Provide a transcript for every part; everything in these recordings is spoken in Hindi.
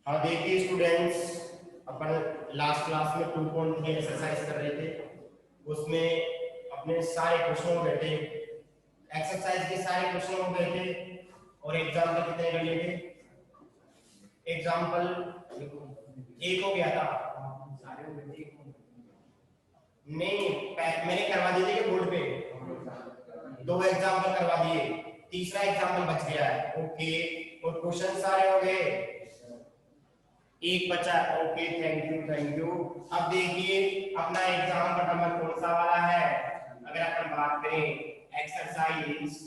हाँ देखिए स्टूडेंट्स, अपन लास्ट क्लास में 2.3 एक्सरसाइज कर रहे थे। उसमें अपने सारे क्वेश्चन हो गए थे, एक्सरसाइज के सारे क्वेश्चन हो गए थे और एग्जाम्पल कितने कर लिए थे। एग्जाम्पल एक हो गया था, सारे हो गए थे। नहीं, मैंने करवा दिए थे बोर्ड पे, 2 एग्जाम्पल करवा दिए, तीसरा एग्जाम्पल बच गया है। ओके, और क्वेश्चन सारे हो गए, एक बचा। Okay, thank you. अब देखिए अपना एग्जाम का नंबर कौन सा वाला है। अगर अपन बात करें एक्सरसाइज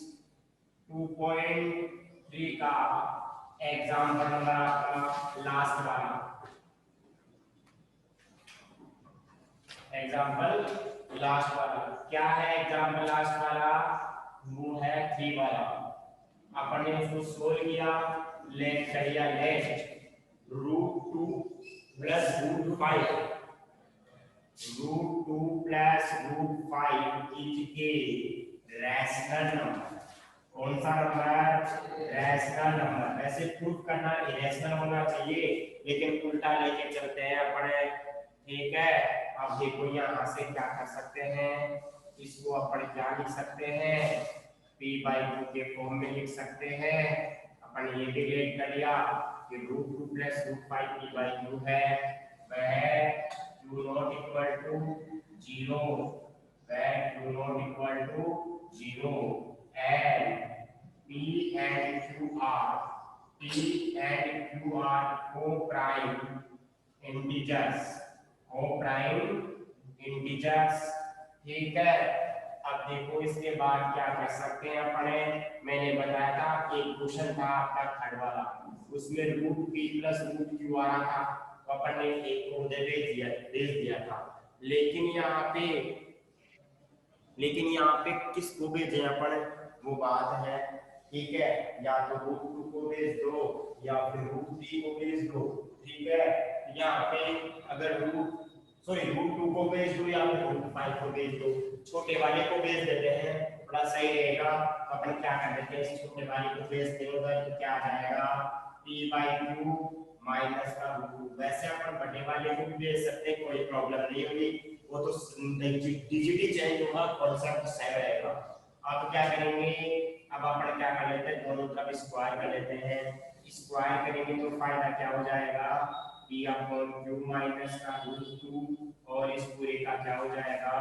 2.3 का एग्जाम का नंबर आपका लास्ट वाला, एग्जाम्पल लास्ट वाला क्या है। एग्जाम्पल लास्ट वाला वो है 3 वाला। अपन ने उसको सोल्व किया, लेट कर दिया, let √2 plus √5, √2 plus √5 is a rational number. कौन सा नंबर? Rational number. वैसे प्रूफ करना इरेशनल होना चाहिए, लेकिन उल्टा लेके चलते हैं अपने। ठीक है, अब देखो यहाँ से क्या कर सकते हैं, इसको अपन क्या लिख सकते हैं, p/2 के फॉर्म में लिख सकते हैं। अपन ये भी लेट कर लिया कि √2 प्लस √5 p/2 है, वह q नॉट इक्वल टू 0, वह q not equal to 0 and p and q are co-prime integers, co-prime integers। ठीक है, अब देखो इसके बाद क्या कर सकते हैं अपने। मैंने बताया था एक क्वेश्चन था आपका थर्ड वाला, उसमें √p प्लस √q आ रहा था, तो अपन ने एक को उधर भेज दिया था। लेकिन यहाँ पे किसको भेजे अपन, वो बात है। ठीक है, या तो √2 को भेज दो या फिर √3 को भेज दो। ठीक है, यहाँ पे अगर √2 को भेज दो या फिर √5 को भेज दो, छोटे वाले को भेज देते हैं, थोड़ा सही रहेगा। अपन क्या कर देते हैं, छोटे वाले को भेजते हो तो क्या आ जाएगा, p/q माइनस का √2। वैसे अपन बड़े वाले को भी भेज सकते हैं, कोई प्रॉब्लम नहीं होगी, वो तो डिजिट ही चेंज होगा, कॉन्सेप्ट सेम रहेगा। अब क्या करेंगे, अब अपन क्या कर लेते हैं, दोनों तरफ स्क्वायर कर लेते हैं। स्क्वायर करेंगे तो फायदा क्या हो जाएगा, p/q माइनस का √2 और इस पूरे का क्या हो जाएगा,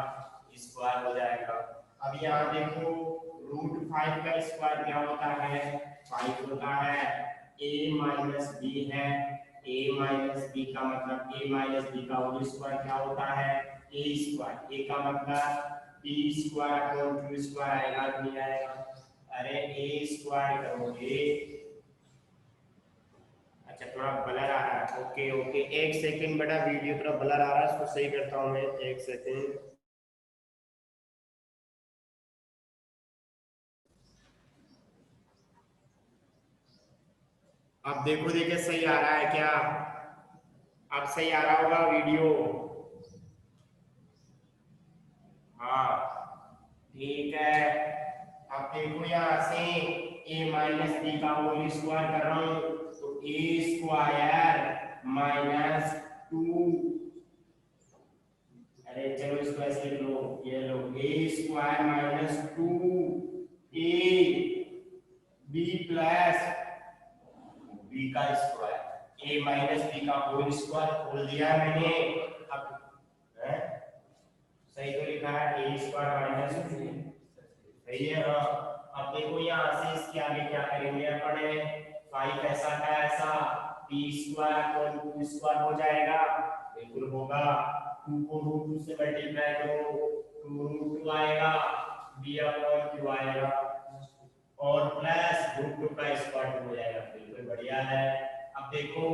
स्क्वायर हो जाएगा। अब यहाँ देखो √5 का स्क्वायर क्या होता है, 5 होता है। a माइनस b है, a माइनस b का मतलब a माइनस b का होल स्क्वायर क्या होता है, a स्क्वायर। a का मतलब b स्क्वायर और q स्क्वायर आएगा कि नहीं आएगा। अरे a स्क्वायर करोगे, अच्छा थोड़ा ब्लर आ रहा है। ओके ओके, एक सेकंड बेटा, वीडियो थोड़ा ब्लर आ रहा है, इसको सही करता हूँ मैं, एक सेकंड। अब देखो, देखिए सही आ रहा है क्या, अब सही आ रहा होगा वीडियो। हाँ ठीक है, अब देखो यहाँ से a माइनस बी का होल स्क्वायर कर रहा हूँ, तो a स्क्वायर माइनस 2, अरे चलो इसको ऐसे लिख लो, ये लो a square minus 2a b plus b का स्क्वायर, a माइनस b का होल स्क्वायर खोल दिया मैंने। अब है सही तो लिखा है, a स्क्वायर माइनस 2, सही है। अब देखो यहाँ से इसके आगे क्या करेंगे अपने, 5 ऐसा का ऐसा, p स्क्वायर और 2 स्क्वायर हो जाएगा, बिल्कुल होगा। 2 को √2 से मल्टीप्लाई करो, 2 √2 आएगा, b/q आएगा, और प्लस √2 का स्क्वायर हो जाएगा, बिल्कुल बढ़िया है। अब देखो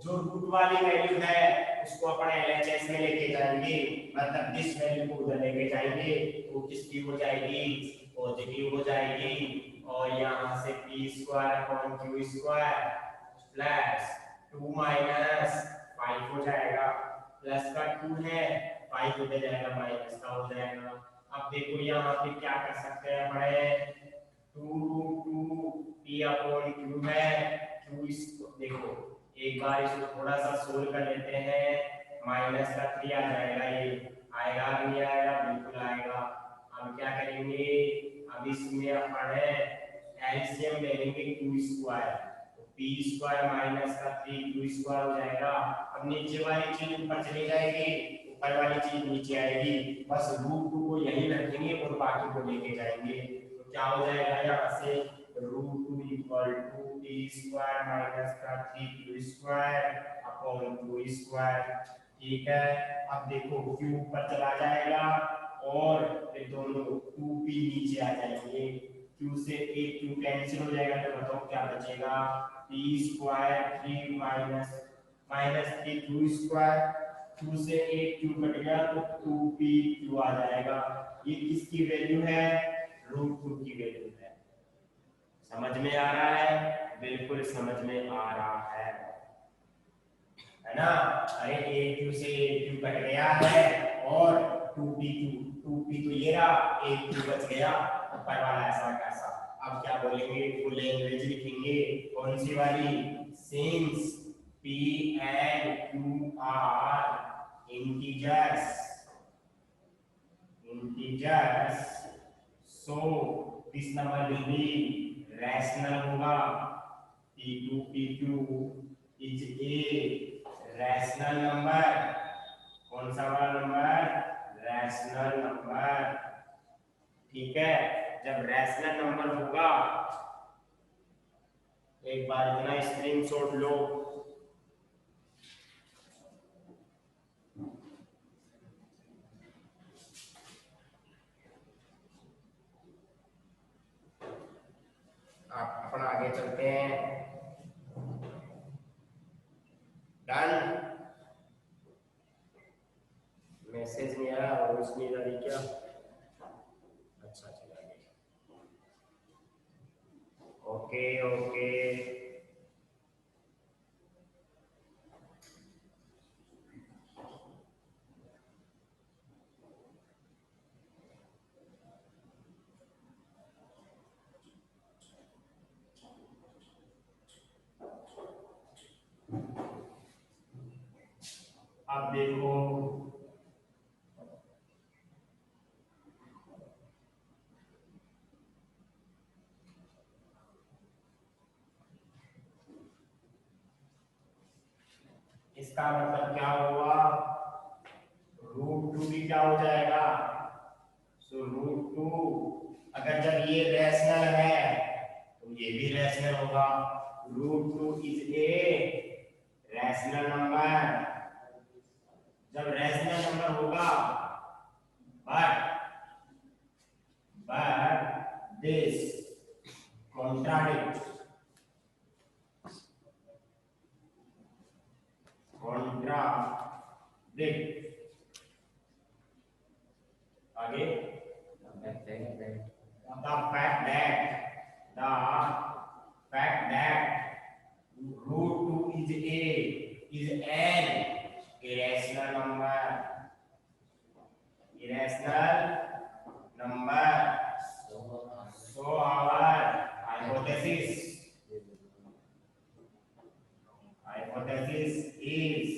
जो रूट वाली वैल्यू है उसको अपन एलएचएस में लेके जाएंगे, मतलब इस वैल्यू को उधर लेके जाएंगे तो किसकी हो जाएगी, पॉजिटिव हो जाएगी। और यहाँ से p square upon q square plus 2 minus 5 हो जाएगा, प्लस का 2 है, 5 हो जाएगा, माइनस का हो जाएगा। अब देखो यहाँ पे क्या कर सकते हैं बड़े, 2 √2 p/q है, q इसको देखो एक बार इसको थोड़ा सा सोल्व कर लेते हैं। माइनस का 3 आ जाएगा, ये आएगा कि नहीं आएगा? बिल्कुल आएगा। अब क्या करेंगे, अब इसमें अपन है एलसीएम ले लेंगे क्यू स्क्वायर, तो पी स्क्वायर माइनस का 3 क्यू स्क्वायर हो जाएगा। अब नीचे वाली चीज ऊपर चली जाएगी, ऊपर वाली चीज नीचे आएगी, बस रूट 2 को यहीं रखेंगे और बाकी को लेके जाएंगे। तो क्या हो जाएगा यहाँ से, root 2 equal to p square minus का 3 क्यू स्क्वायर अपॉन 2 स्क्वायर। ठीक है, अब देखो क्यू ऊपर चला जाएगा और ये दोनों 2p नीचे आ जाएंगे। q से एक q कैंसिल हो जाएगा, तो बताओ क्या बचेगा, p square 3 minus minus 3 q square, q से एक q कट गया तो 2pq आ जाएगा। ये किसकी वैल्यू है, रूट 2 की वैल्यू है। समझ में आ रहा है? बिल्कुल समझ में आ रहा है ना? अरे एक क्यू से एक क्यू कट गया है और 2p तो ये रहा, एक क्यू बच गया ऊपर वाला ऐसा कैसा। अब क्या बोलेंगे, फुल लैंग्वेज लिखेंगे, कौन सी वाली, since p and q are integers so this number will be rational होगा। p2 pq is a rational number. कौन सा वाला नंबर, रैशनल नंबर। ठीक है, जब रैशनल नंबर होगा, एक बार इतना स्क्रीनशॉट लो, आप अपन आगे चलते हैं। डन, मैसेज नहीं आया और उसमें जा रही क्या, अच्छा चला गया, ओके ओके। अब देखो, इसका मतलब क्या हुआ, रूट 2 भी क्या हो जाएगा, सो रूट 2 अगर जब ये रैशनल है तो ये भी रैशनल होगा। Root 2 is a rational number. जब रैशनल नंबर होगा, but this contradict आगे the fact that root 2 is an irrational number. So our hypothesis is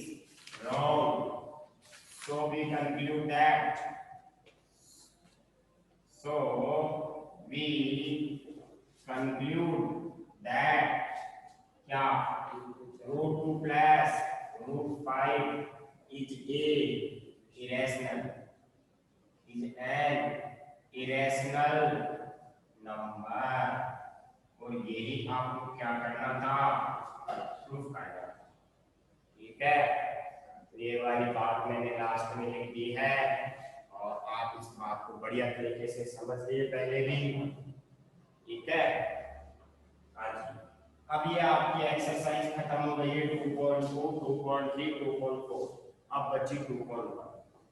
wrong. So we conclude that क्या root 2 plus root 5 is an irrational number. और यही आपको क्या करना था, प्रूफ करना। ठीक है, ये वाली बात मैंने लास्ट में लिख दी है और आप इस बात को बढ़िया तरीके से समझ लिए पहले भी। ठीक है, अब ये आपकी एक्सरसाइज खत्म हो गई है 2.2, 2.3, 2.4। अब बची 2.1।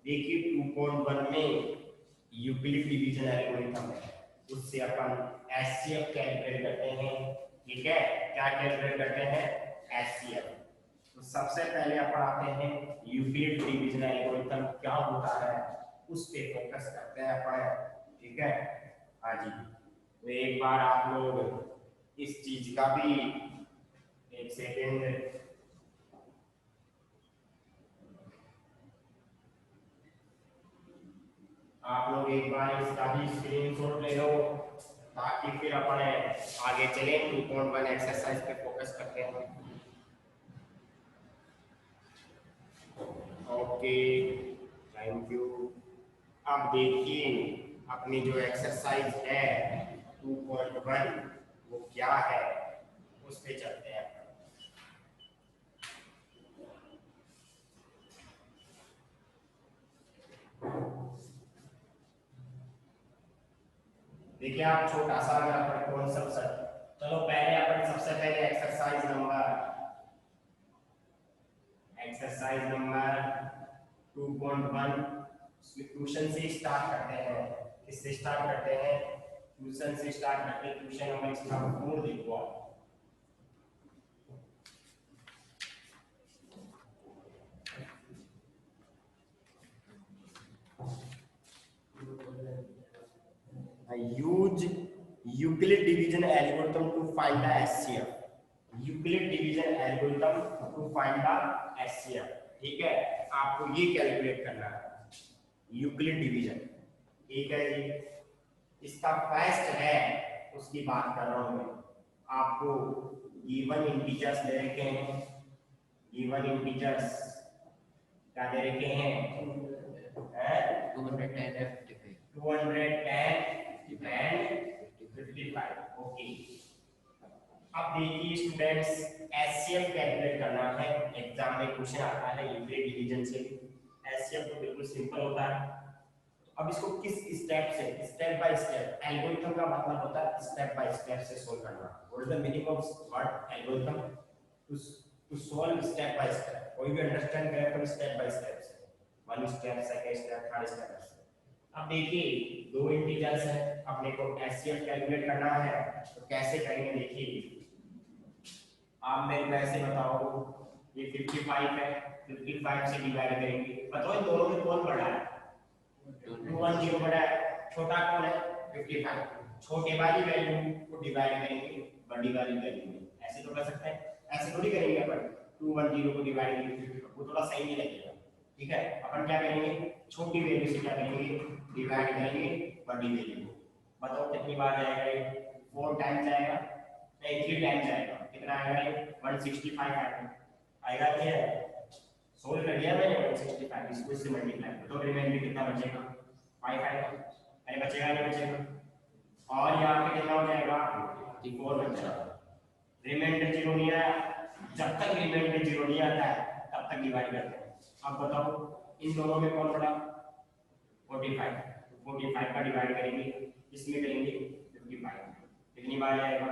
देखिए 2.1 में यूक्लिड डिवीजन एल्गोरिथम है, उससे अपन एचसीएफ कैलकुलेट करते हैं। ठीक है, क्या कैलकुलेट करते हैं, एचसीएफ। तो सबसे पहले अपन आते हैं यूक्लिड डिवीजन एल्गोरिथम क्या होता है, उस पे फोकस करते हैं अपन। ठीक है, हाँ जी, तो एक बार आप लोग इस चीज का भी एक सेकेंड आप लोग एक बार इसका भी स्क्रीनशॉट ले लो ताकि फिर अपने आगे चले 2.1 एक्सरसाइज पे फोकस करते हैं। Okay, thank you. अब देखिए अपनी जो एक्सरसाइज है 2.1 वो क्या है, उस पे चलते हैं। देखिए आप छोटा सा अगर अपन कॉन्सेप्ट, चलो पहले अपन सबसे पहले एक्सरसाइज नंबर 2.1 ट्यूशन से स्टार्ट करते हैं। किससे स्टार्ट करते हैं? ट्यूशन से स्टार्ट करते हैं। ट्यूशन नंबर इसका 4 देखो आप। Use Euclid division algorithm to find the HCF. Euclid division algorithm to find the HCF. ठीक है, आपको ये कैलकुलेट करना है यूक्लिड डिवीजन। ठीक है जी, इसका फर्स्ट है उसकी बात कर रहा हूं मैं। आपको गिवन इंटीजर्स दे रखे हैं। गिवन इंटीजर्स क्या दे रखे हैं? 210 एंड 55। ओके, अब देखिए स्टूडेंट्स, एचसीएफ कैलकुलेट करना है। एग्जाम में क्वेश्चन आता है यूक्लिड डिवीजन से। एचसीएफ तो बिल्कुल सिंपल होता है। अब इसको किस स्टेप से, स्टेप बाय स्टेप, एल्गोरिथम का मतलब होता है स्टेप बाय स्टेप से सोल्व करना। What is the meaning of word algorithm? To solve step by step. कोई भी अंडरस्टैंड करे तो स्टेप बाय स्टेप से, one step, second step, third step. अब देखिए दो इंटीजर्स है, अपने को एचसीएफ कैलकुलेट करना है, तो कैसे करेंगे देखिए। आप मेरे को ऐसे बताओ, ये 55 है, 55 से डिवाइड करेंगे। बताओ इन दोनों में कौन बड़ा है? 210 बड़ा है, छोटा कौन है? 55। छोटे वाली वैल्यू को डिवाइड करेंगे बड़ी वाली वैल्यू में। ऐसे तो कर सकते हैं, ऐसे थोड़ी करेंगे अपन 210 को डिवाइड करेंगे, वो थोड़ा सही नहीं लगेगा। ठीक है, अपन क्या करेंगे, छोटी वैल्यू से क्या करेंगे, डिवाइड करेंगे बड़ी वैल्यू को। बताओ कितनी बार जाएगा ये? 4 टाइम जाएगा, नहीं 3 टाइम जाएगा। कितना आएगा ये? 165 आएगा। क्या सोल्व कर लिया मैंने 165, इसको इससे मल्टीप्लाई कर तो रिमाइंडर कितना बचेगा? 5 आएगा। अरे बचेगा नहीं बचेगा? और यहाँ पे कितना हो जाएगा? 4 बचेगा। रिमाइंडर 0 नहीं आया, जब तक रिमाइंडर 0 नहीं आता है तब तक डिवाइड करते हैं। अब बताओ इन दोनों में कौन बड़ा? 45। 45 का डिवाइड करेंगे, इसमें करेंगे 55। कितनी बार आएगा?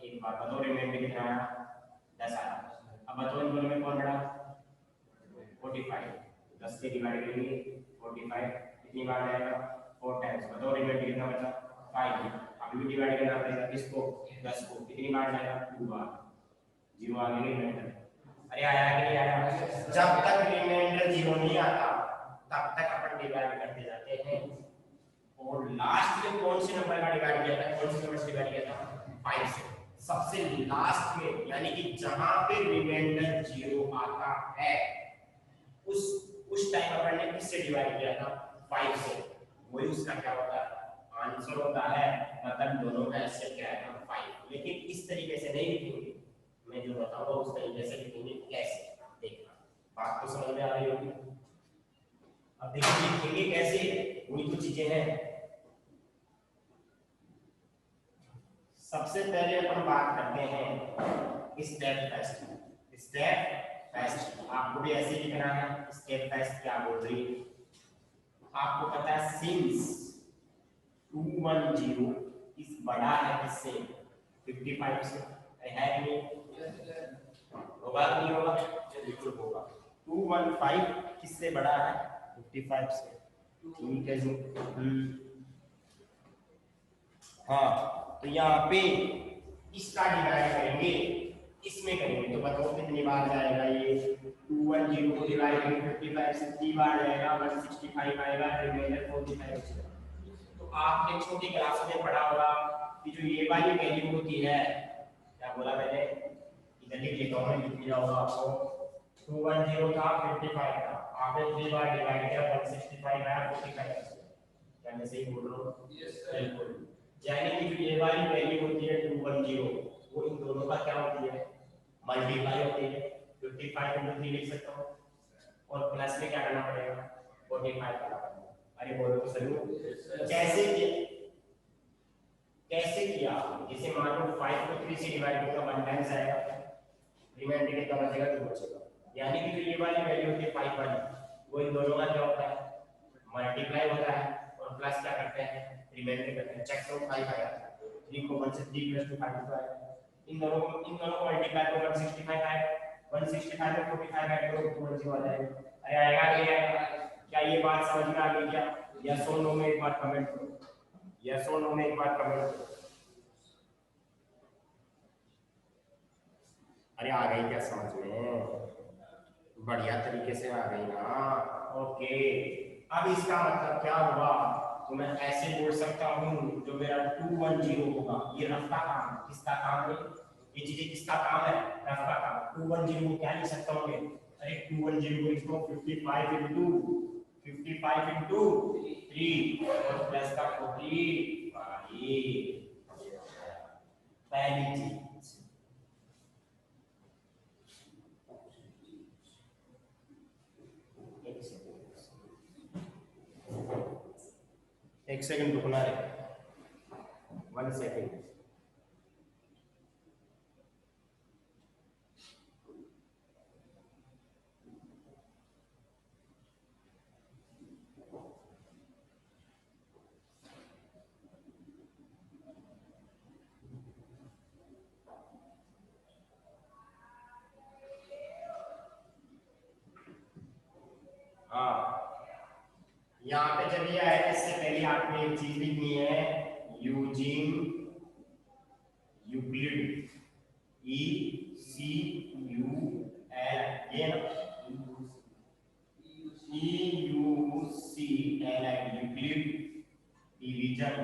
एक बार। बताओ रिमाइंडर कितना आया? 10 आया। अब बताओ इन दोनों में कौन बड़ा? 45। 10 से डिवाइड करेंगे 45, कितनी बार आएगा? 4 टाइम्स। बताओ रिमाइंडर कितना बचा? 5। अभी भी डिवाइड करना पड़ेगा किसको? 10 को। कितनी बार जाएगा? 2 बार। 0 आ गया रिमाइंडर। अरे आया कि नहीं आया? जब तक रिमाइंडर 0 नहीं आता तब तक अपन डिवाइड करते जाते हैं। और लास्ट में कौन से नंबर का डिवाइड किया था? कौन से नंबर से डिवाइड किया था? 5 से। सबसे लास्ट में, यानी कि जहां पे रिमाइंडर 0 आता है उस टाइम अपन ने किससे डिवाइड किया था? 5 से। वही उसका क्या होता है? आंसर होता है। मतलब दोनों का एलसीएम क्या है? 5। लेकिन इस तरीके से नहीं लिखेंगे, मैं जो बताऊंगा उस तरीके से लिखेंगे। कैसे देखना, बात तो समझ में आ रही होगी। अब देखिए लिखेंगे कैसे, वही तो चीजें हैं। सबसे पहले अपन बात करते हैं स्टेप टेस्ट। स्टेप टेस्ट आपको भी ऐसे लिखना है। स्टेप टेस्ट क्या बोल रही है? आपको पता है सिंस 210 इस बड़ा है किससे? 55 से। है कि नहीं? होगा कि नहीं होगा? बिल्कुल होगा। 215 किससे बड़ा है? 55 से। ठीक है जी। हाँ, तो यहाँ पे इसका डिवाइड करेंगे, इसमें करेंगे, तो बताओ कितनी बार जाएगा ये? 210 को डिवाइड करेंगे 55 से 3 बार जाएगा, 165 आएगा, रिमाइंडर 45 बचेगा। तो आपने छोटी क्लास में पढ़ा होगा कि जो ये वाली वैल्यू होती है, क्या बोला मैंने? इधर लिख लेता हूं, लिख लिया होगा आपको। 210 था, 55 था, आपने 3 बार डिवाइड किया, 165 आया, 45 बचेगा। क्या मैं सही बोल रहा हूँ? बिल्कुल। यानी कि जो ये वाली वैल्यू होती है 210 वो इन दोनों का क्या होती है, मल्टीप्लाई होती है। 55 into 3 लिख सकता हूँ और प्लस में क्या करना पड़ेगा, 45 करना पड़ेगा। अरे बोलो तो सही। कैसे किया, कैसे किया? जैसे मान लो 5 को 3 से डिवाइड होगा 1 टाइम्स आएगा, रिमाइंडर कितना बचेगा, 2 बचेगा। यानी कि जो ये वाली वैल्यू होती है 5 वाली, वो इन दोनों का क्या होता है, मल्टीप्लाई होता है और प्लस क्या करते हैं, रिमाइंडर करते हैं। चेक करो 5 आया, 3 को 1 से 3 प्लस 2 5 आया। इन दोनों को मल्टीप्लाई करो 165 आएगा, 165 में 45 ऐड करो 210 आ जाएगा। अरे आएगा नहीं आएगा? क्या ये बात समझ में आ गई क्या? यस और नो में एक बार कमेंट करो, यस और नो में एक बार कमेंट करो। अरे आ गई क्या समझ में? बढ़िया तरीके से आ गई ना? ओके। अब इसका मतलब क्या हुआ, तो मैं ऐसे बोल सकता हूँ जो मेरा 210 होगा, ये रफ का काम, किसका काम है, ये चीजें किसका काम है, रफ का काम। 210 को क्या लिख सकता हूँ मैं, अरे 210 को लिखो 55 इंटू 3 और प्लस का 45। पहली चीज। एक सेकंड रुकना है, 1 सेकंड। हाँ, यहाँ पे जब ये आएगा इससे पहले आपने एक चीज लिखनी है, यूजिंग यूक्लिड, ECUL, ये ना EUCLID, Euclid division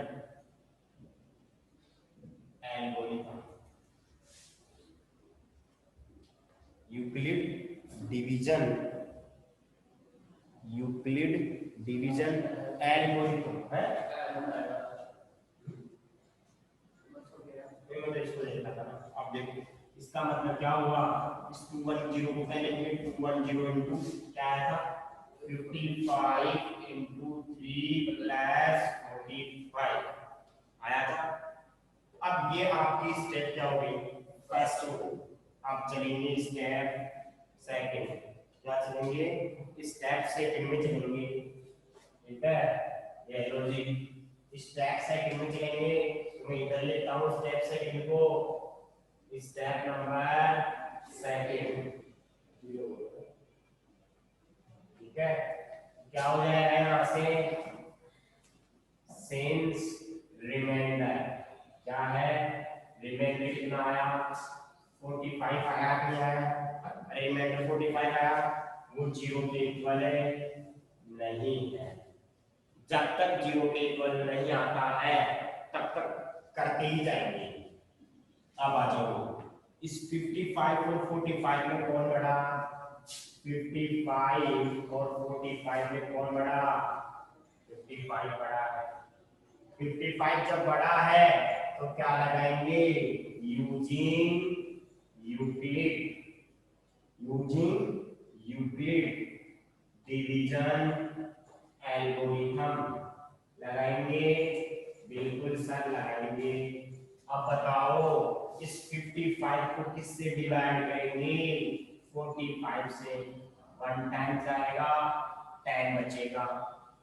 algorithm, Euclid division algorithm है। इसको देखना था ना, अब देखो इसका मतलब क्या हुआ, इस 210 को पहले 210 इंटू क्या आया था, 55 इंटू 3 प्लस 45 आया था। अब ये आपकी स्टेप क्या हो गई, फर्स्ट हो। अब चलेंगे स्टेप सेकंड, क्या चलेंगे, स्टेप सेकंड में चलेंगे, ठीक है। ये लो जी, स्टेप सेकंड में चलेंगे, तो मैं इधर लेता हूँ स्टेप सेकंड को, स्टेप नंबर सेकंड, ठीक है। क्या हो जाएगा यहाँ से, सिंस रिमाइंडर क्या है, रिमाइंडर कितना आया, 45 आया कि आया, रिमाइंडर 45 आया, वो 0 के इक्वल है नहीं है। जब तक 0 के इक्वल नहीं आता है तब तक करते ही जाएंगे। अब आ जाओ, इस 55 और 45 में कौन बड़ा, 55 और 45 में कौन बड़ा, 55 बड़ा है। 55 जब बड़ा है तो क्या लगाएंगे, यूजिंग यूक्लिड, डिवीजन एल्गोरिथम लगाएंगे, बिल्कुल सर लगाएंगे। अब बताओ इस 55 को किससे डिवाइड करेंगे, 45 से, 1 टाइम जाएगा 10 बचेगा।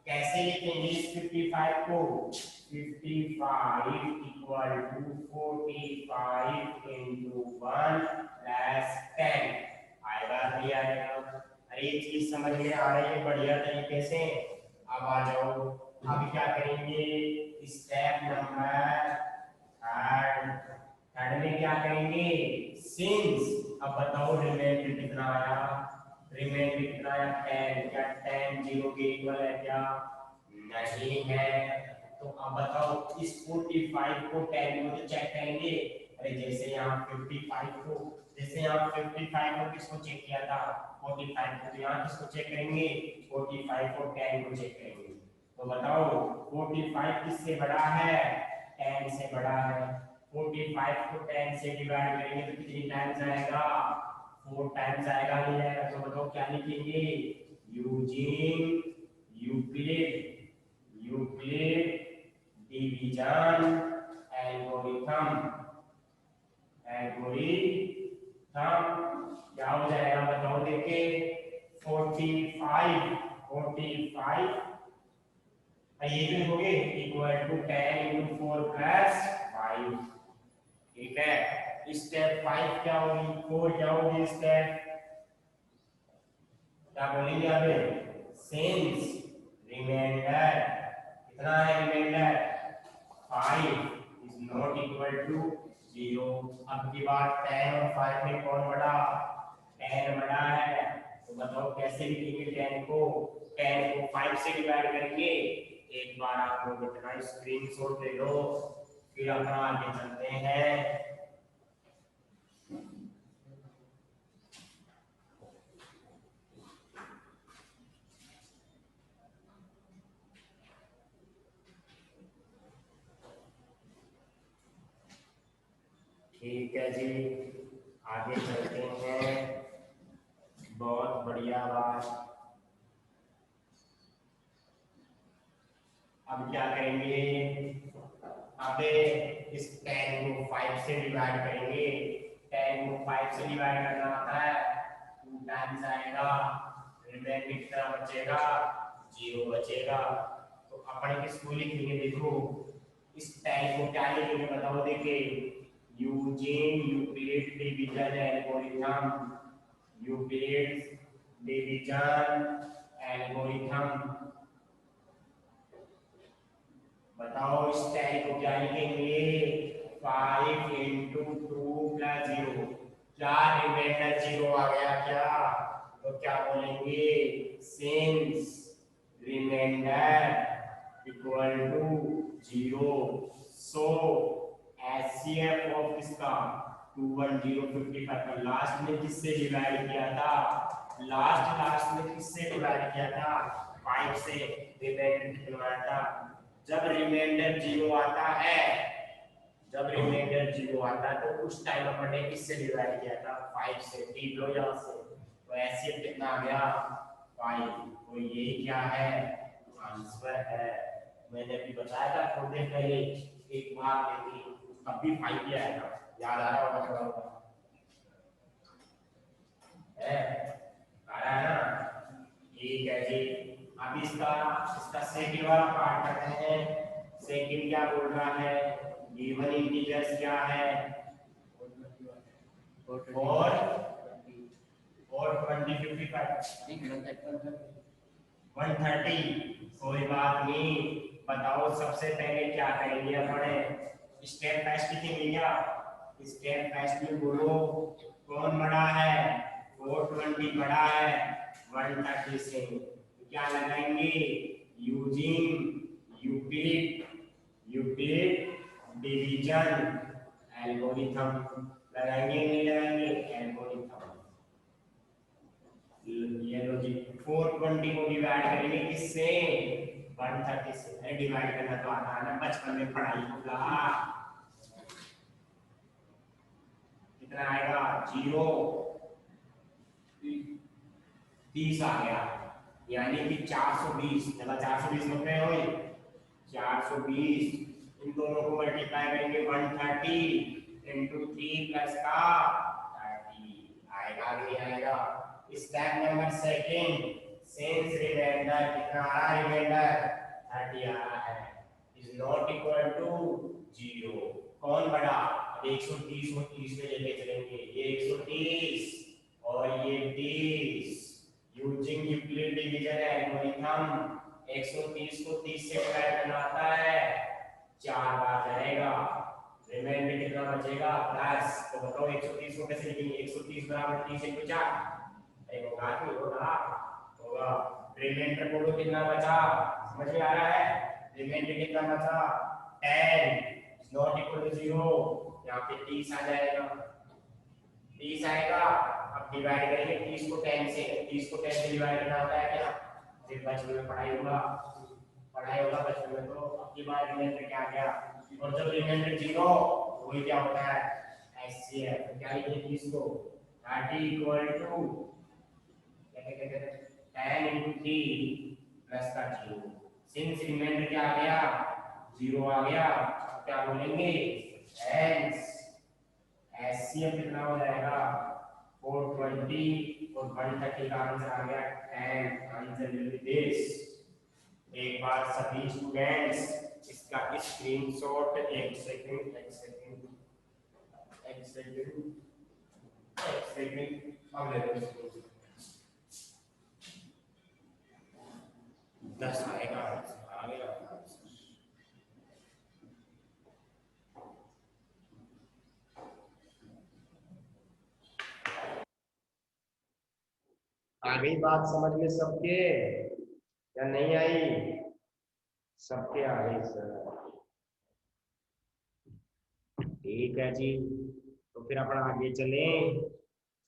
कैसे लिखेंगे इस 55 को, 55 इक्वल टू 45 इंटू 1 प्लस 10 आएगा, नहीं आएगा? अरे ये चीज समझ में आ रही है बढ़िया तरीके से। अब आ जाओ, अब क्या करेंगे, स्टेप नंबर थर्ड में क्या करेंगे, सिंस, अब बताओ रिमाइंडर कितना आया, रिमाइंडर कितना आया 10, क्या 10 0 के इक्वल है क्या, नहीं है। तो अब बताओ इस 45 को 10 को तो चेक करेंगे, अरे जैसे यहाँ 55 को, जैसे यहाँ 55 को किसको चेक किया था, 45 को, तो यहाँ किसको चेक करेंगे, 45 को 10 को चेक करेंगे। तो बताओ 45 किससे बड़ा है? 10 से बड़ा है। 45 को 10 से डिवाइड करेंगे तो कितनी टाइम्स आएगा? 4 टाइम्स आएगा, नहीं आएगा? तो बताओ क्या लिखेंगे? यूजिंग यूक्लिड डिवीजन एल्गोरिथम क्या हो जाएगा बताओ देखे? 45 ये भी लिखोगे इक्वल टू 10 into 4 plus 5। ठीक है, स्टेप 5 क्या होगी? 4 क्या होगी स्टेप? क्या बोलेंगे अभी? सिंस रिमाइंडर कितना है? Reminder 5 is not equal to 0। अब की बात 10 और 5 में कौन बड़ा? 10 बड़ा है। तो बताओ कैसे लिखेंगे 10 को? 10 को 5 से डिवाइड करेंगे। एक बार आप लोग इतना स्क्रीनशॉट ले लो, फिर अपना आगे चलते हैं। ठीक है जी, आगे चलते हैं। बहुत बढ़िया बात। अब क्या करेंगे? अबे इस 10 को 5 से डिवाइड करेंगे। 10 को 5 से डिवाइड करना होता है 2 टाइम्स आएगा। रिमेनिंग कितना बचेगा? 0 बचेगा। तो अपन किसको लिखेंगे? देखो इस 10 को क्या लिखेंगे बताओ देखे? Using Euclid division algorithm. Euclid division algorithm. बताओ इस 10 को क्या लिखेंगे? 5 into 2 plus 0। क्या रिमाइंडर 0 आ गया क्या? तो क्या बोलेंगे? Since reminder equal to 0 so HCF of इसका 21055 का लास्ट में किससे डिवाइड किया था? लास्ट में किससे डिवाइड किया था? 5 से। रिमाइंडर कितना आया था? जब रिमाइंडर 0 आता है, तो उस टाइम अपन ने किससे डिवाइड किया था? 5 से। ठीक लो यहां से। तो ऐसे कितना आ गया? 5। तो ये क्या है? आंसर है। मैंने भी बताया था थोड़ी देर पहले एक बात देखी, तब भी 5 ही आएगा। याद आ रहा होगा थोड़ा बहुत है? आ रहा है ना? ठीक है जी। अब इसका सेकंड वाला पार्ट करते हैं। सेकंड क्या बोल रहा है? गिवन इंटीजर्स क्या है? और 20 55 130। कोई बात नहीं। बताओ सबसे पहले क्या करेंगे अपन? स्टेप फाइस्ट लिखेंगे क्या? स्टेप फाइस्ट में बोलो कौन बड़ा है? 420 बड़ा है 130 से। क्या लगाएंगे? Using Euclid division algorithm. लगाएंगे नहीं लगाएंगे? एल्गोरिथम। ये लो जी 420 को डिवाइड करेंगे किससे? 130 से। अरे डिवाइड करना तो आता है ना, बचपन में पढ़ाई होगा। कितना आएगा? 0 30 आ गया, यानी कि 420। चला 420 रुपए हुए। 420 इन दोनों को मल्टीप्लाई करेंगे 130 into 3 प्लस का 30 आएगा नहीं आएगा? Step number second, since reminder कितना आ रहा है? रिमाइंडर 30 आ रहा है इज नॉट इक्वल टू 0। कौन बड़ा? अब 130 को 30 में लेके चलेंगे। ये 130 और ये 30 यूजिंग यूक्लिड डिवीजन एल्गोरिथम। 130 को 30 से डिवाइड करना आता है 4 बार जाएगा। रिमाइंडर कितना बचेगा? 10। तो बताओ 130 को कैसे लिखेंगे? 130 बराबर 30 into 4। होगा कि होगा। रिमाइंडर बोलो कितना बचा? समझ में आ रहा है? रिमाइंडर कितना बचा? 10 नॉट इक्वल टू 0। यहाँ पे 30 आ जाएगा। 30 आएगा। अब डिवाइड करेंगे 30 को 10 से। 30 को 10 से डिवाइड करना होता है क्या? फिर बचपन में पढ़ाई होगा। पढ़ाई होगा बच्चों में, तो अब की बार रिमाइंडर क्या आ गया, और जब रिमाइंडर 0 वही क्या होता है एचसीएफ। तो क्या लिखेंगे इसको, दैट इज इक्वल टू क्या कहते हैं 10 into 3 प्लस का 0। सिंस रिमाइंडर क्या आ गया 0 आ गया, अब क्या बोलेंगे हेंस एचसीएफ कितना हो जाएगा 420 और 130 का आंसर आ गया 10। Answer will be this. एक बार सभी स्टूडेंट्स इसका स्क्रीनशॉट, एक सेकंड अब ले लो। 10 आएगा, आ गया। आ गई बात समझ में सबके या नहीं आई? सबके आ गई सर, ठीक है जी। तो फिर अपन आगे चलें,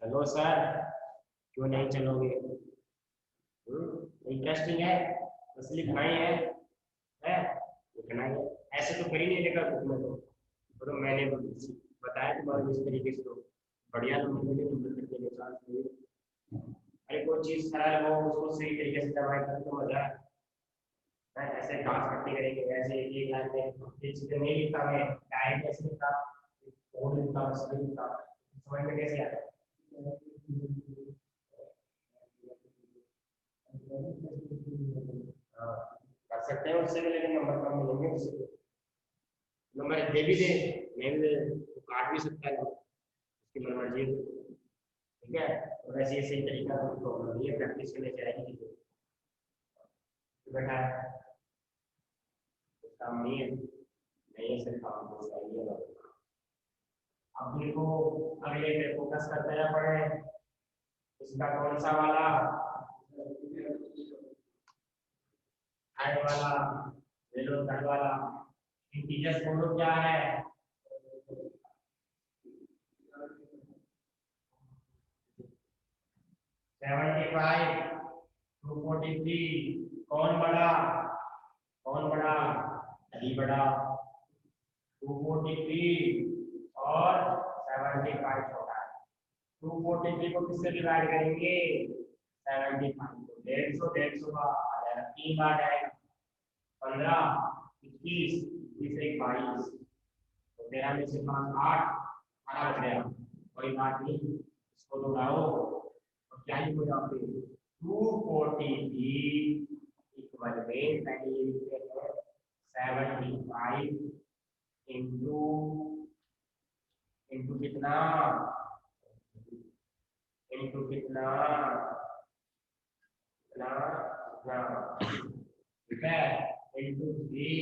चलो सर, क्यों नहीं चलोगे? इंटरेस्टिंग है, बस लिखना ही है लिखना ही है। ऐसे तो कर ही नहीं लेगा बुक में, तो मैंने बताया तुम्हारे इस तरीके से, तो बढ़िया नंबर मिले नंबर करके चांस नहीं। अरे कोई चीज सरल हो उसको सही तरीके से दवाई करने तो मजा है, ऐसे डांस करते करेंगे ऐसे एक लाइन में ये चीजें नहीं लिखता, मैं डायरेक्ट ऐसे लिखता और लिखता बस नहीं लिखता, समझ में कैसे आता है? हाँ, कर सकते हैं उससे भी, लेकिन नंबर कम मिलेंगे उससे। नंबर दे भी दे, नहीं भी दे तो काट भी सकता है, उसकी मर्जी है। ठीक है, तो वैसे ये सही तरीका कोई प्रॉब्लम नहीं है, प्रैक्टिस करने चाहिए चीजें। तो बेटा काम नहीं है, नहीं है सिर्फ काम को चाहिए। अब देखो अगले पे फोकस करते हैं पढ़े, इसका कौन सा वाला हाई वाला वेलो थर्ड वाला इंटीजर्स बोलो क्या है 75 243, कौन बड़ा कौन बड़ा अली बड़ा 243 और 75 छोटा है। 243 को किससे डिवाइड करेंगे 75 को, 150 का आ जाएगा, 3 बार जाएगा 15 21 21 22, तो 13 में से 5 8 18 बच गया, कोई बात नहीं इसको दौड़ाओ और क्या ही हो जाते 243 इक्वल में पहले ये लिखते हैं 75 इंटू इंटू कितना इंटू कितना कितना कितना, ठीक है इंटू 3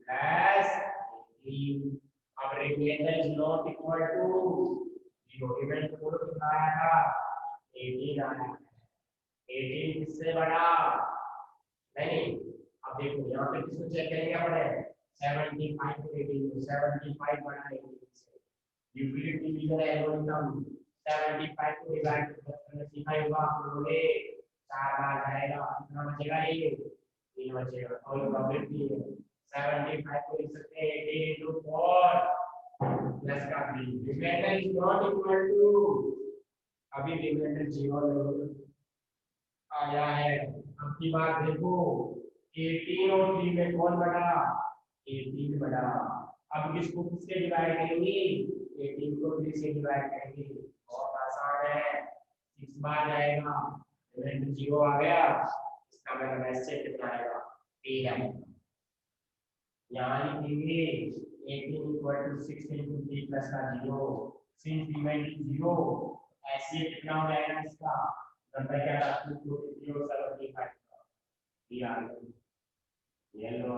प्लस 18। अब reminder is not equal to 0, reminder बोलो कितना आया था 18 आया, 18 किससे बड़ा नहीं। अब देखो यहाँ पे किसको चेक करेंगे अपने 75 को 18 को, 75 बड़ा है 18 से, यूक्लिड डिवीजन एल्गोरिथम 75 को डिवाइड करना सीखा ही होगा आप लोगों ने, 4 बार जाएगा कितना बचेगा ये 3 बचेगा, और प्रोबेबिलिटी है 75 को लिख सकते हैं 18 into 4 प्लस का 3, reminder is not equal to, अभी रिमाइंडर 0 आया है। अब की बात देखो 18 और 3 में कौन बड़ा 18 बड़ा, अब किसको किससे डिवाइड करेंगे 18 को 3 से डिवाइड करेंगे, बहुत आसान है 6 बार जाएगा, रिमाइंडर 0 आ गया, इसका मतलब ऐसे कितना आएगा 3 है, यहाँ लिखेंगे 18 इक्वल टू 6 into 3 प्लस का 0, सिंस रिमाइंडर 0 ऐसे कितना हो जाएगा इसका नंबर क्या था 2 दिया ये लो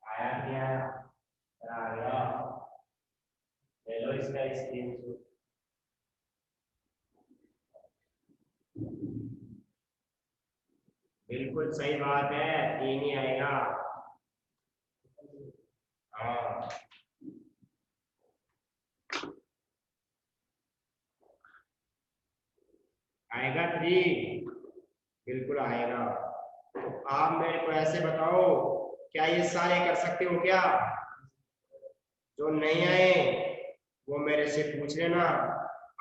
आया नहीं आया आ गया, ले लो इसका स्क्रीनशॉट। बिल्कुल सही बात है, 3 ही आएगा। हाँ आएगा 3, बिल्कुल आएगा। आप मेरे को ऐसे बताओ, क्या ये सारे कर सकते हो क्या? जो नहीं आए वो मेरे से पूछ लेना।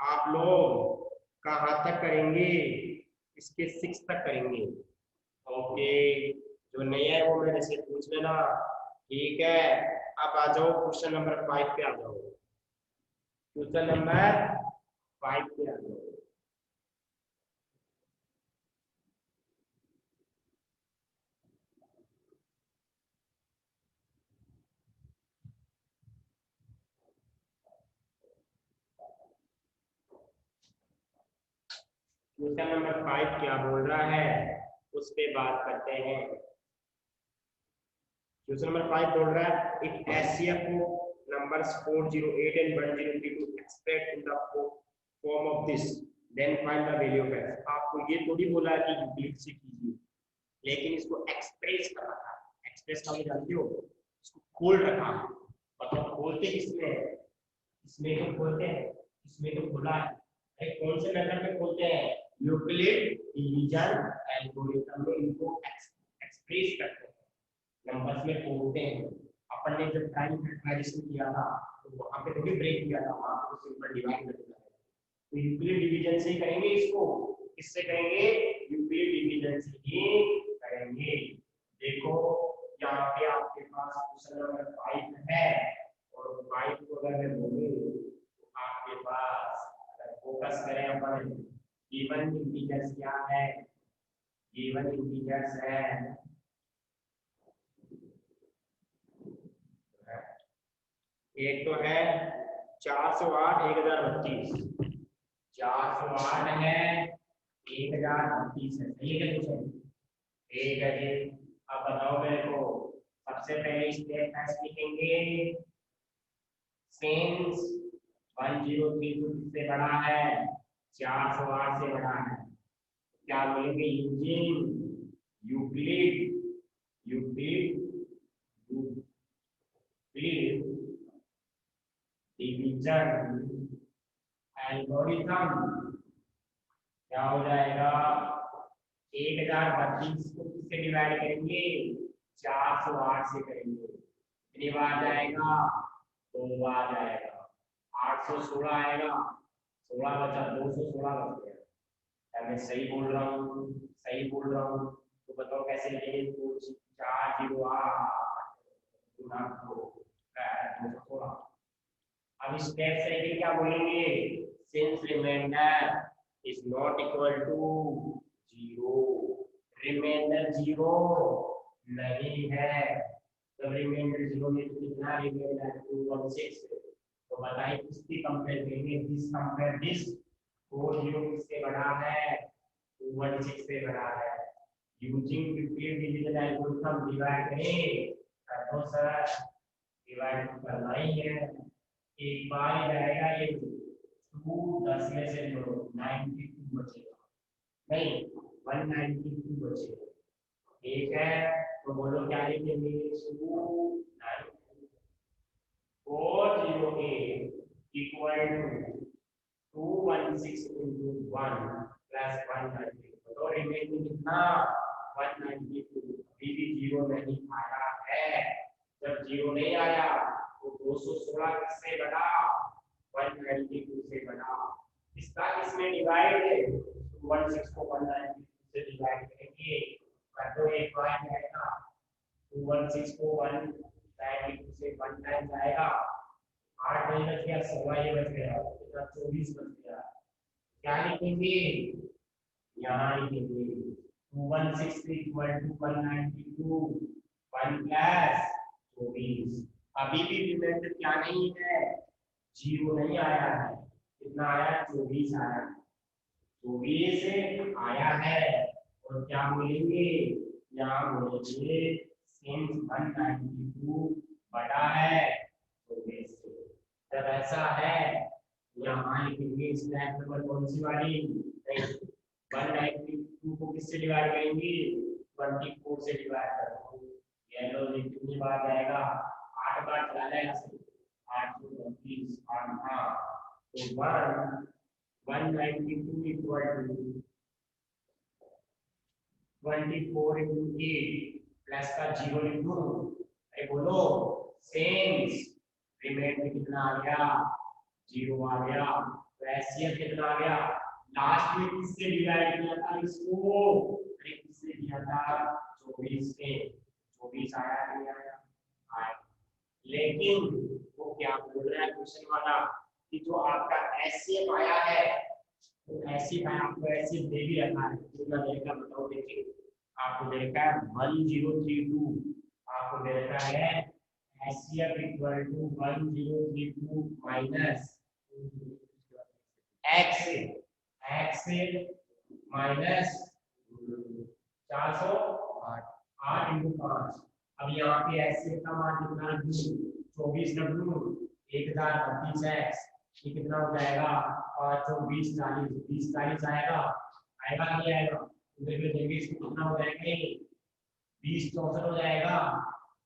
आप लोग कहाँ तक करेंगे? इसके 6 तक करेंगे। ओके, जो नहीं है वो मेरे से पूछ लेना। ठीक है, अब आ जाओ क्वेश्चन नंबर 5 पे आ जाओ। क्वेश्चन नंबर 5 पे आ जाओ। क्वेश्चन नंबर 5 क्या बोल रहा है उस पे बात करते हैं। क्वेश्चन नंबर 5 बोल रहा है it HCF numbers 408 and 103 to extract in the form of this, then find the value of x। आपको ये थोड़ी बोला है कि यूक्लिड से कीजिए, लेकिन इसको एक्सप्रेस कर रखा है। एक्सप्रेस का जानते हो, इसको खोल रखा है। मतलब खोलते किसमें है? इसमें तो खोलते हैं, इसमें तो खोला है। अरे कौन से मेथड में खोलते हैं? यूक्लिड डिवीजन एल्गोरिथम में इनको एक्सप्रेस करते हैं, नंबर्स में तोड़ते हैं। अपन ने जब टाइम फैक्टराइजेशन किया था तो वहां पे थोड़ी ब्रेक किया था, वहां पे सिंपल डिवाइड कर दिया। तो यूक्लिड डिवीजन से ही करेंगे इसको। किससे करेंगे? यूक्लिड डिवीजन से ही करेंगे। देखो यहाँ पे आपके पास क्वेश्चन नंबर 5 है, और 5 को अगर मैं बोलूं तो आपके पास अगर फोकस करें अपन, गिवन इंटीजर्स क्या है? गिवन इंटीजर्स है, एक तो है 408 1032, 408 है 1032 है। सही है क्वेश्चन? ठीक है जी। अब बताओ मेरे को, सबसे पहले स्टेप टेस्ट लिखेंगे। सिंस 1032 से बड़ा है, 408 से बड़ा है, क्या बोलेंगे? Using Euclid Euclid Euclid division algorithm क्या हो जाएगा? 1032 को किससे डिवाइड करेंगे? 408 से करेंगे। कितनी बार जाएगा? 2 बार जाएगा। 816 आएगा, 16 बचा, 216 बच गया। क्या मैं सही बोल रहा हूँ? सही बोल रहा हूँ तो बताओ कैसे लिखेंगे? तो 408 गुना 216। अब स्टेप सेकंड क्या बोलेंगे? Since reminder is not equal to 0, reminder 0 नहीं है, तो रिमाइंडर 0 में तो कितना रिमाइंडर? 216। तो बताइए किसकी कंपेयर करेंगे? This compare this. 40 किससे बड़ा है? 216 से बड़ा है। Using Euclid division algorithm divide करें, तो सर डिवाइड करना ही है। एक बार ही जाएगा ये 2, 10 में से जोड़ो 92 बचेगा, नहीं 192 बचेगा। ठीक है, तो बोलो क्या लिखेंगे? 408 इक्वल टू 216 into 1 plus 192। तो रिमेनिंग कितना? 192। अभी भी 0 नहीं आया है। जब 0 नहीं आया तो 216 किससे बड़ा? 192 से बड़ा। इसका इसमें डिवाइड है, 216 को 192 से डिवाइड करेंगे, कर दो एक बार जाएगा। 216 को 192 से 1 टाइम जाएगा, 8 नहीं बच गया, 16 ही बच गया, कितना? 24 बच गया। क्या लिखेंगे? यहाँ लिखेंगे 216 इक्वल टू 192 1 प्लस 24। अभी भी रिमाइंडर क्या नहीं है? 0 नहीं आया है। कितना आया? 24 आया है। 24 आया है, और क्या बोलेंगे? यहाँ बोलेंगे सिंस 192 बड़ा है 24 से। जब ऐसा है यहाँ लिखेंगे स्लैब नंबर कौन सी वाली? 192 को किससे डिवाइड करेंगे? 24 से डिवाइड करो। ये लो, ये कितनी बार जाएगा? 8 बार चला जाएगा। 8 को 32, 8 हाँ, तो 192 इक्वल टू 24 इंटू 8 प्लस का 0 लिख दूं, अरे बोलो सेंस रिमेंडर कितना आ गया, 0 आ गया। तो एचसीएफ कितना आ गया, लास्ट में किससे डिवाइड किया था इसको, अरे किससे किया था, 24 से, 24 आया नहीं आया, आया। लेकिन वो क्या बोल रहा है क्वेश्चन वाला कि जो आपका एचसीएफ आया है, तो एचसीएफ है, आपको एचसीएफ दे भी रखा है, कितना देगा बताओ, देखिए आपको दे रखा है 1032, आपको दे रखा है HCF equal to 1032 minus x x minus 408 into 5। अब यहाँ पे एचसीएफ का मान कितना रख दूं, 24 रख दूं, 1032 एक्स, ये कितना हो जाएगा, 5 और 20 40, 20 40 आएगा, आएगा नहीं आएगा, उधर पे देंगे इसको कितना हो जाएगा, 20 64 हो जाएगा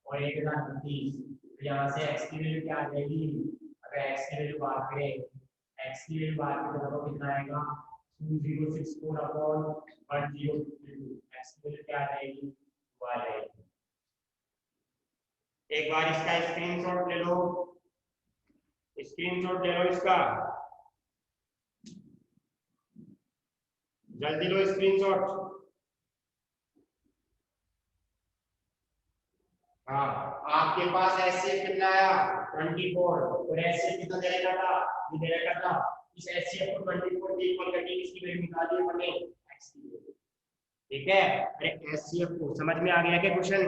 और 1032। तो यहाँ से x की वैल्यू क्या आ जाएगी, अगर x की वैल्यू बात करें, x की वैल्यू बात करें तो कितना आएगा, 2064 अपॉन 1052, x की वैल्यू क्या आ जाएगी, वो आ जाएगी। एक बार इसका स्क्रीनशॉट ले लो, स्क्रीनशॉट ले लो इसका, जल्दी लो स्क्रीनशॉट। हाँ, आपके पास एचसीएफ कितना आया, 24, और एचसीएफ कितना दे रखा था, ये दे रखा था, इस एचसीएफ को 24 के इक्वल करके इसकी वैल्यू निकालिए हमने x की वैल्यू, ठीक है। अरे एचसीएफ को समझ में आ गया क्या क्वेश्चन,